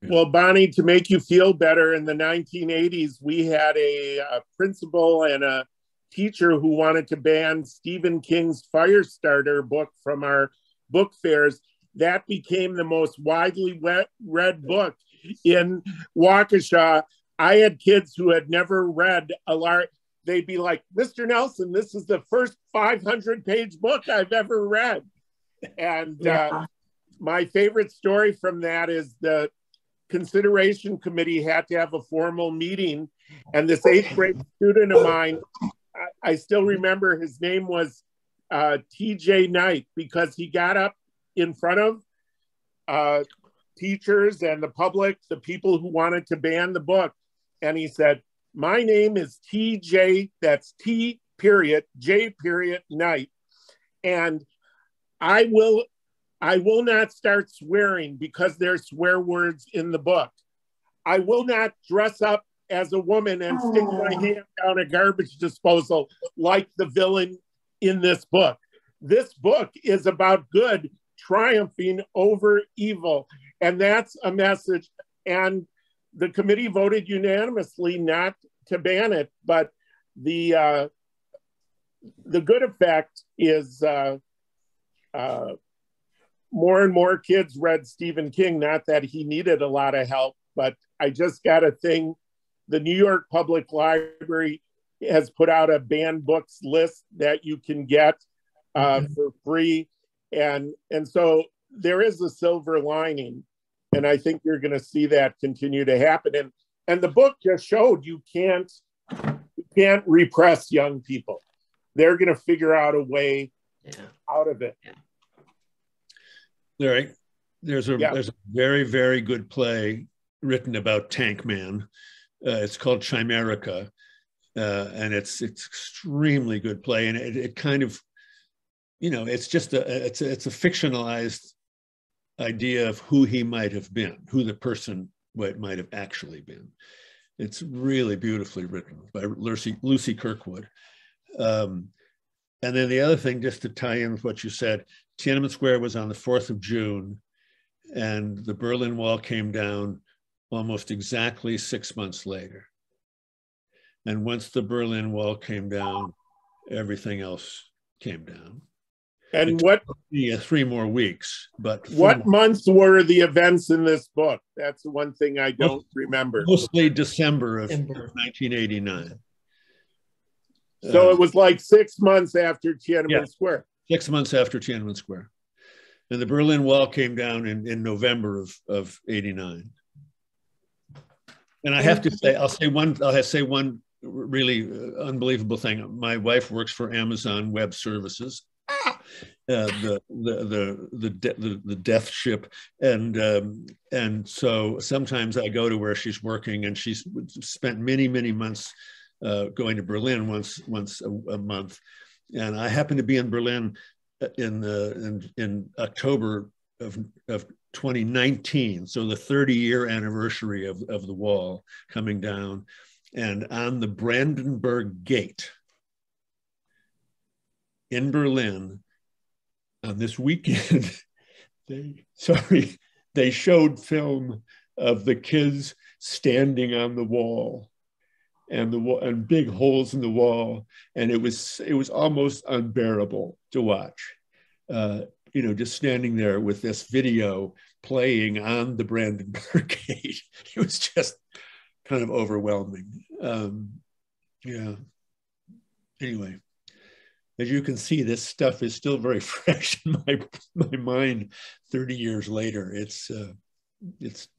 Well, Bonnie, to make you feel better, in the 1980s, we had a principal and a teacher who wanted to ban Stephen King's Firestarter book from our book fairs. That became the most widely read book in Waukesha. I had kids who had never read a large, they'd be like, Mr. Nelson, this is the first 500-page book I've ever read. And my favorite story from that is the consideration committee had to have a formal meeting, and this 8th grade student of mine, I still remember his name was TJ Knight, because he got up in front of teachers and the public, the people who wanted to ban the book, and he said, my name is TJ, that's T period, J period Knight, and I will not start swearing because there's swear words in the book. I will not dress up as a woman and stick my hand down a garbage disposal like the villain in this book. This book is about good triumphing over evil. And that's a message. And the committee voted unanimously not to ban it, but the good effect is more and more kids read Stephen King. Not that he needed a lot of help, but I just got a thing. The New York Public Library has put out a banned books list that you can get for free. And so there is a silver lining. And I think you're going to see that continue to happen. And the book just showed you can't repress young people. They're going to figure out a way out of it. There's a very, very good play written about Tank Man. It's called Chimerica, and it's extremely good play. And it kind of, it's just it's a fictionalized idea of who he might have been, who the person might have actually been. It's really beautifully written by Lucy Kirkwood. And then the other thing, just to tie in with what you said, Tiananmen Square was on the 4th of June, and the Berlin Wall came down almost exactly 6 months later. And once the Berlin Wall came down, everything else came down. And what? 3 more weeks, but what months were the events in this book? That's the one thing I don't remember. Mostly December of 1989. So it was like 6 months after Tiananmen Square. 6 months after Tiananmen Square. And the Berlin Wall came down in November of 89. And I have to say, I'll say one really unbelievable thing. My wife works for Amazon Web Services. The death ship, and so sometimes I go to where she's working, and she's spent many months going to Berlin once a month, and I happened to be in Berlin in October of 2019, so the 30-year anniversary of the wall coming down, and on the Brandenburg Gate in Berlin on this weekend, they showed film of the kids standing on the wall and big holes in the wall, and it was almost unbearable to watch. Just standing there with this video playing on the Brandenburg Gate. It was just kind of overwhelming. Anyway. As you can see, this stuff is still very fresh in my mind 30 years later. It's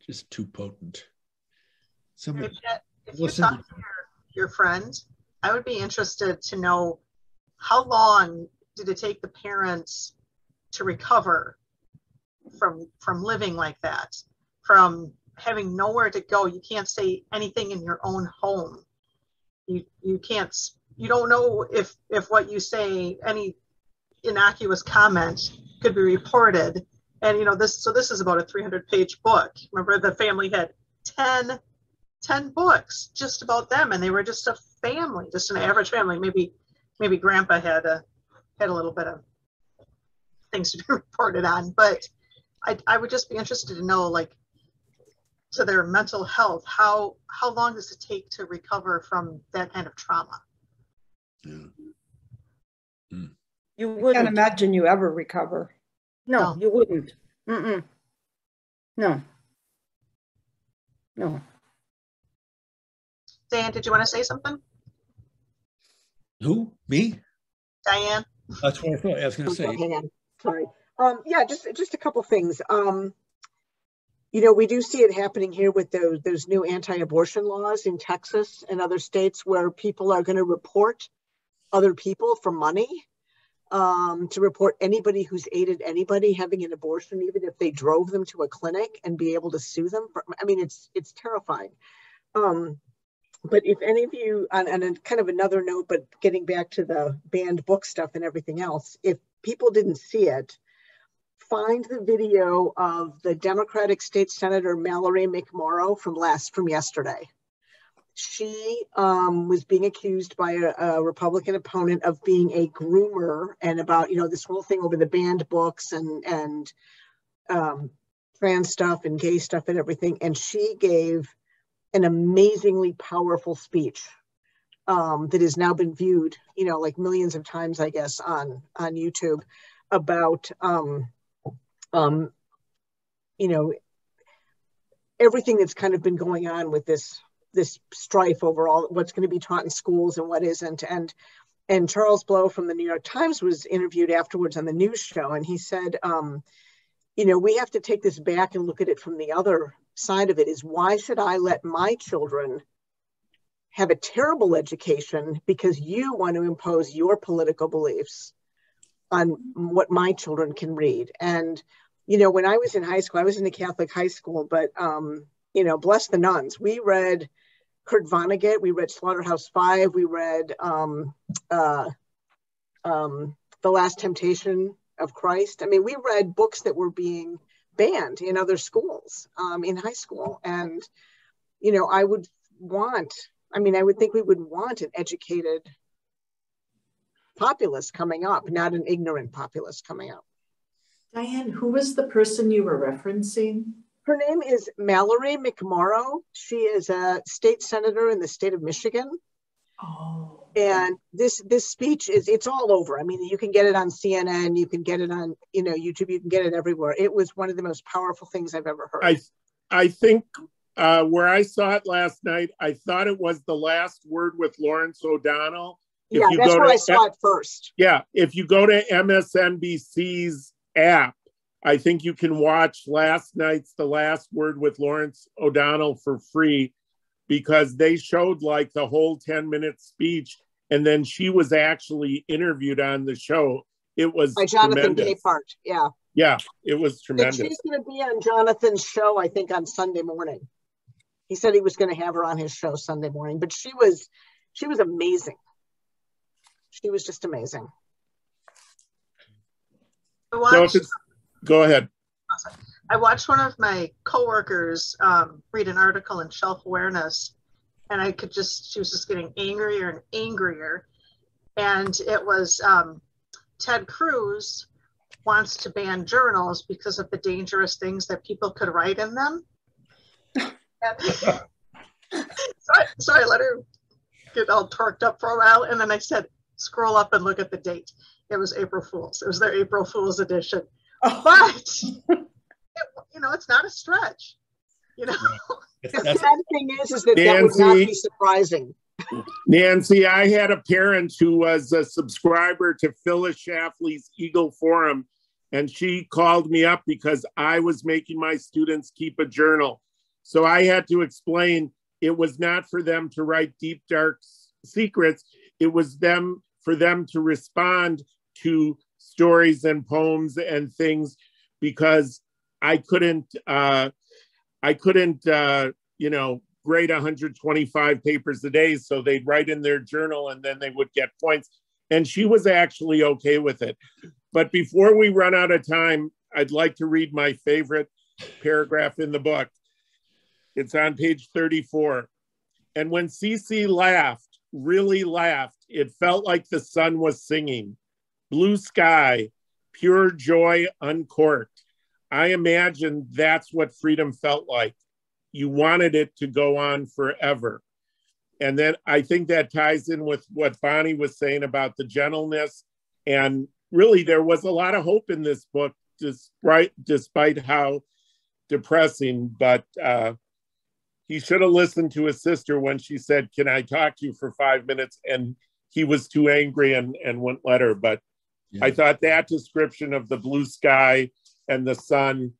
just too potent. If you talk to your friend, I would be interested to know how long did it take the parents to recover from living like that, from having nowhere to go. You can't say anything in your own home. You can't. You don't know if what you say, any innocuous comment, could be reported. And this is about a 300-page book. Remember, the family had 10 books just about them, and they were just a family, just an average family. Maybe Grandpa had a little bit of things to be reported on, but I would just be interested to know, like, to their mental health, how long does it take to recover from that kind of trauma? Yeah. You can't imagine you ever recover. No, you wouldn't. No. Dan, did you want to say something? Who? Me? Diane? That's what I thought I was going to say. Hang on. Sorry. Just a couple things. We do see it happening here with those new anti-abortion laws in Texas and other states where people are going to report other people for money, to report anybody who's aided anybody having an abortion, even if they drove them to a clinic, and be able to sue them. It's terrifying. But if any of you, on a kind of another note, but getting back to the banned book stuff and everything else, if people didn't see it, find the video of the Democratic State Senator Mallory McMorrow from yesterday. She was being accused by a Republican opponent of being a groomer, and about this whole thing over the banned books and trans stuff and gay stuff and everything. And she gave an amazingly powerful speech that has now been viewed, you know, like millions of times, I guess, on YouTube about, you know, everything that's kind of been going on with this strife over all what's going to be taught in schools and what isn't. And Charles Blow from the New York Times was interviewed afterwards on the news show, and he said, you know, we have to take this back and look at it from the other side of it, is why should I let my children have a terrible education because you want to impose your political beliefs on what my children can read? And, you know, when I was in high school, I was in a Catholic high school, but, you know, bless the nuns. We read Kurt Vonnegut, we read Slaughterhouse-Five, we read The Last Temptation of Christ. I mean, we read books that were being banned in other schools in high school. And, you know, I would think we would want an educated populace coming up, not an ignorant populace coming up. Diane, who was the person you were referencing? Her name is Mallory McMorrow. She is a state senator in the state of Michigan. Oh. And this speech it's all over. I mean, you can get it on CNN, you can get it on, you know, YouTube, you can get it everywhere. It was one of the most powerful things I've ever heard. I think where I saw it last night, I thought it was The Last Word with Lawrence O'Donnell. Yeah, that's where I saw it first. Yeah, if you go to MSNBC's app, I think you can watch last night's The Last Word with Lawrence O'Donnell for free, because they showed like the whole 10-minute speech, and then she was actually interviewed on the show. It was by Jonathan tremendous. Capehart. Yeah. Yeah, it was tremendous. And she's going to be on Jonathan's show, I think, on Sunday morning. He said he was going to have her on his show Sunday morning, but she was amazing. She was just amazing. Go ahead. I watched one of my coworkers read an article in Shelf Awareness, and she was just getting angrier and angrier. And it was Ted Cruz wants to ban journals because of the dangerous things that people could write in them. So I let her get all torqued up for a while, and then I said, scroll up and look at the date. It was April Fool's. It was their April Fool's edition. But, you know, it's not a stretch. You know, the sad thing is that Nancy, that would not be surprising. Nancy, I had a parent who was a subscriber to Phyllis Schlafly's Eagle Forum, and she called me up because I was making my students keep a journal. So I had to explain it was not for them to write deep, dark secrets. It was for them to respond to stories and poems and things, because I couldn't, you know, grade 125 papers a day. So they'd write in their journal and then they would get points. And she was actually okay with it. But before we run out of time, I'd like to read my favorite paragraph in the book. It's on page 34. And when Cece laughed, really laughed, it felt like the sun was singing. Blue sky, pure joy uncorked. I imagine that's what freedom felt like. You wanted it to go on forever. And then I think that ties in with what Bonnie was saying about the gentleness. And really, there was a lot of hope in this book, despite how depressing. But he should have listened to his sister when she said, can I talk to you for 5 minutes? And he was too angry and wouldn't let her. But yeah. I thought that description of the blue sky and the sun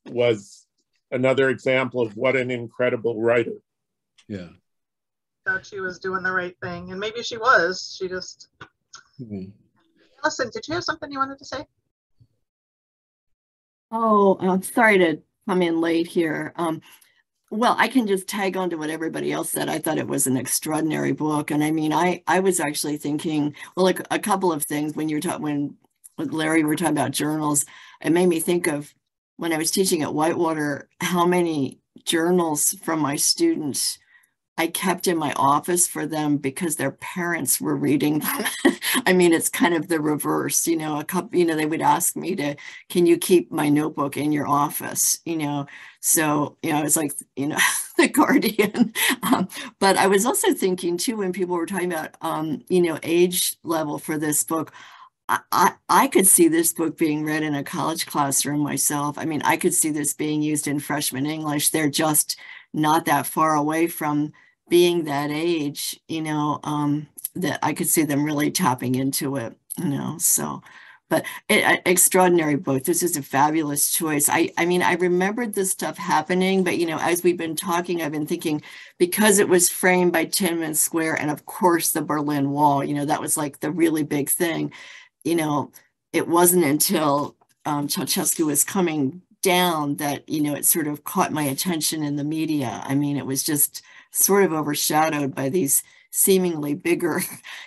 was another example of what an incredible writer. Yeah. Thought she was doing the right thing, and maybe she was. She just. Mm-hmm. Listen, did you have something you wanted to say? Oh, I'm sorry to come in late here. Well, I can just tag on to what everybody else said. I thought it was an extraordinary book, and I mean, I was actually thinking, well, like a couple of things when you're talking, when with Larry we were talking about journals. It made me think of when I was teaching at Whitewater, how many journals from my students I kept in my office for them because their parents were reading them. I mean, it's kind of the reverse, you know, they would ask me can you keep my notebook in your office, you know? So, you know, it's like, you know, the guardian. But I was also thinking too, when people were talking about, you know, age level for this book, I could see this book being read in a college classroom myself. I mean, I could see this being used in freshman English. They're just not that far away from being that age, you know, that I could see them really tapping into it, you know, so, but extraordinary book. This is a fabulous choice. I mean, I remembered this stuff happening, but, you know, as we've been talking, I've been thinking, because it was framed by Tiananmen Square and of course the Berlin Wall, you know, that was like the really big thing, you know, it wasn't until Ceausescu was coming down that, you know, it sort of caught my attention in the media. I mean, it was just sort of overshadowed by these seemingly bigger,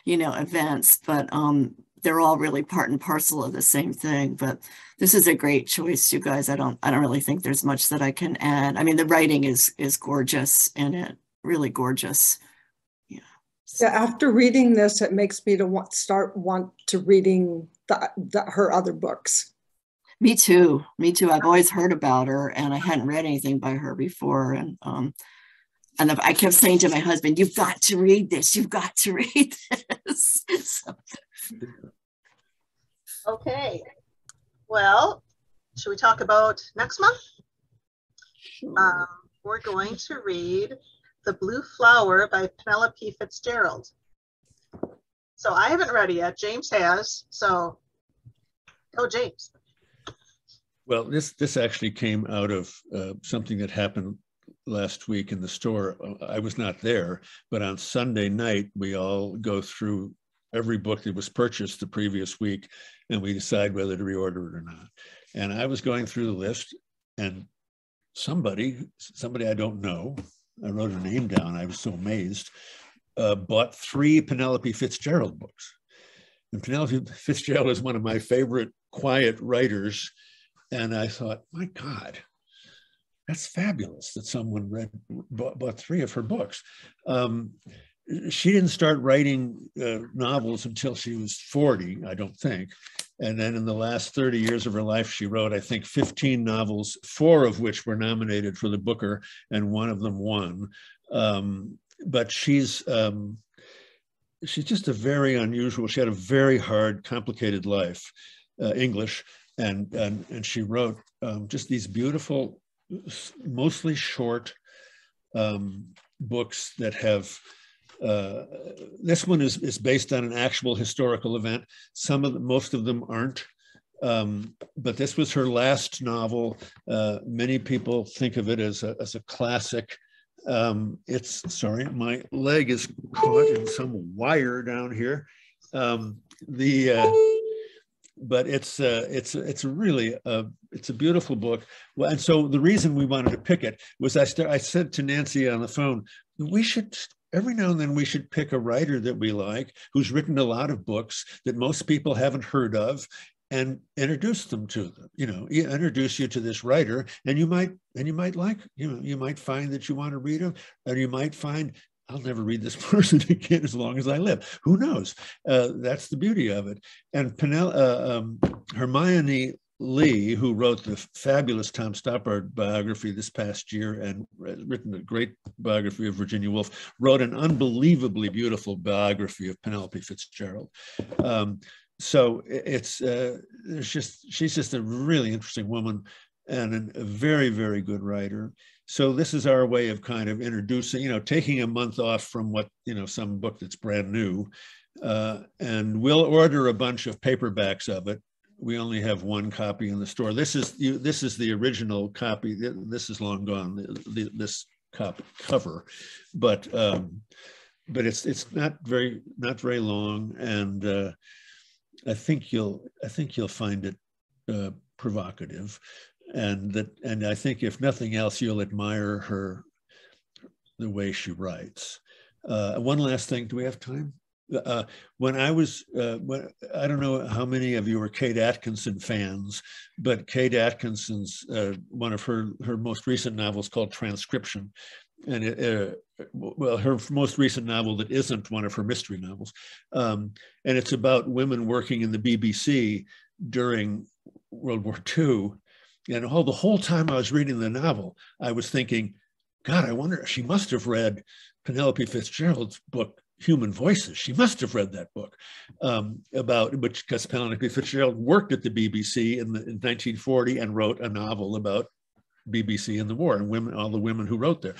you know, events, but they're all really part and parcel of the same thing. But this is a great choice, you guys. I don't really think there's much that I can add. I mean, the writing is gorgeous in it, really gorgeous. Yeah. So after reading this, it makes me to want to reading her other books. Me too. Me too. I've always heard about her, and I hadn't read anything by her before. And I kept saying to my husband, "You've got to read this. You've got to read this." So. Okay. Well, should we talk about next month? Sure. We're going to read The Blue Flower by Penelope Fitzgerald. So I haven't read it yet. James has. So go, James. Well, this actually came out of something that happened last week in the store. I was not there, but on Sunday night, we all go through every book that was purchased the previous week, and we decide whether to reorder it or not. And I was going through the list, and somebody I don't know, I wrote her name down, I was so amazed, bought 3 Penelope Fitzgerald books. And Penelope Fitzgerald is one of my favorite quiet writers. And I thought, my God, that's fabulous that someone bought 3 of her books. She didn't start writing novels until she was 40, I don't think. And then in the last 30 years of her life, she wrote, I think, 15 novels, 4 of which were nominated for the Booker, and 1 of them won. But she's just a very unusual, she had a very hard, complicated life, English, and she wrote just these beautiful, mostly short books that have, this one is based on an actual historical event. Most of them aren't, but this was her last novel. Many people think of it as a classic. Sorry, my leg is caught in some wire down here. But it's really it's a beautiful book. Well, and so the reason we wanted to pick it was I said to Nancy on the phone, we should every now and then we should pick a writer that we like, who's written a lot of books that most people haven't heard of, and introduce them to them. You know, introduce you to this writer, and you might like, you might find that you want to read them, or you might find, I'll never read this person again as long as I live. Who knows? That's the beauty of it. And Hermione Lee, who wrote the fabulous Tom Stoppard biography this past year and written a great biography of Virginia Woolf, wrote an unbelievably beautiful biography of Penelope Fitzgerald. So she's just a really interesting woman and a very, very good writer. So this is our way of kind of introducing, taking a month off from some book that's brand new, and we'll order a bunch of paperbacks of it. We only have 1 copy in the store. This is the original copy. This is long gone. This cover, but it's not very long, and I think you'll find it provocative. And I think if nothing else, you'll admire the way she writes. One last thing, do we have time? When I don't know how many of you are Kate Atkinson fans, but Kate Atkinson's, one of her most recent novels called Transcription and well, her most recent novel that isn't one of her mystery novels, and it's about women working in the BBC during World War II. And the whole time I was reading the novel, I was thinking, God, I wonder, she must have read Penelope Fitzgerald's book, Human Voices. She must have read that book because Penelope Fitzgerald worked at the BBC in 1940 and wrote a novel about BBC in the war, and all the women who worked there.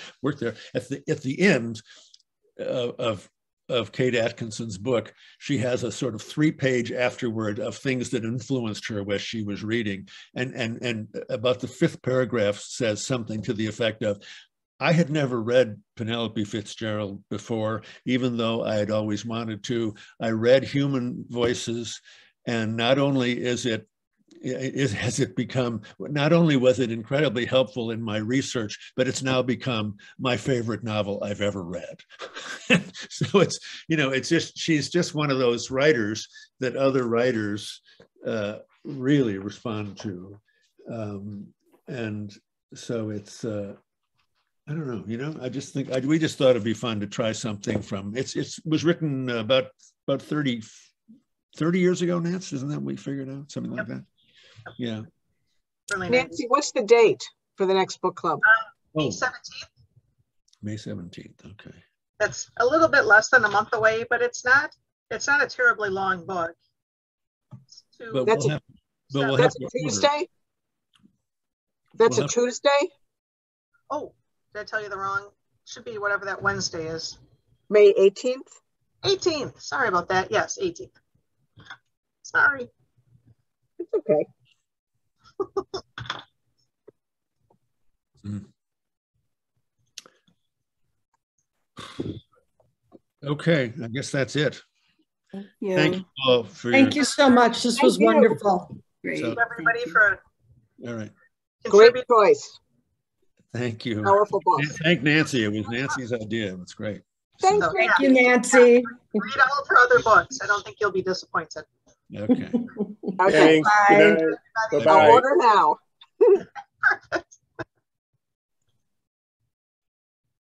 At the end of Kate Atkinson's book, she has a sort of 3-page afterword of things that influenced her as she was reading, and about the 5th paragraph says something to the effect of, I had never read Penelope Fitzgerald before, even though I had always wanted to. I read Human Voices, and not only has it become, not only was it incredibly helpful in my research, but it's now become my favorite novel I've ever read. So it's just, she's just one of those writers that other writers really respond to. And so it's, I don't know, I just think, we just thought it'd be fun to try something from, it was written about 30 years ago, Nance, isn't that what we figured out? Something like that. Yeah. Nancy, what's the date for the next book club? May 17th. May 17th, okay. That's a little bit less than a month away, but it's not a terribly long book. That's a Tuesday? That's a Tuesday? Oh, did I tell you the wrong? Should be whatever that Wednesday is. May 18th? 18th. Sorry about that. Yes, 18th. Sorry. It's okay. Okay, I guess that's it. Thank you. Thank you all for Thank you so much. This was wonderful. Great. So, everybody for all right. Great choice. Thank you. Powerful book. Thank Nancy. It was Nancy's idea. It's great. Thank you, Nancy. Read all of her other books. I don't think you'll be disappointed. Okay. Okay. Thanks. Bye. Good night. I'll order now. Perfect.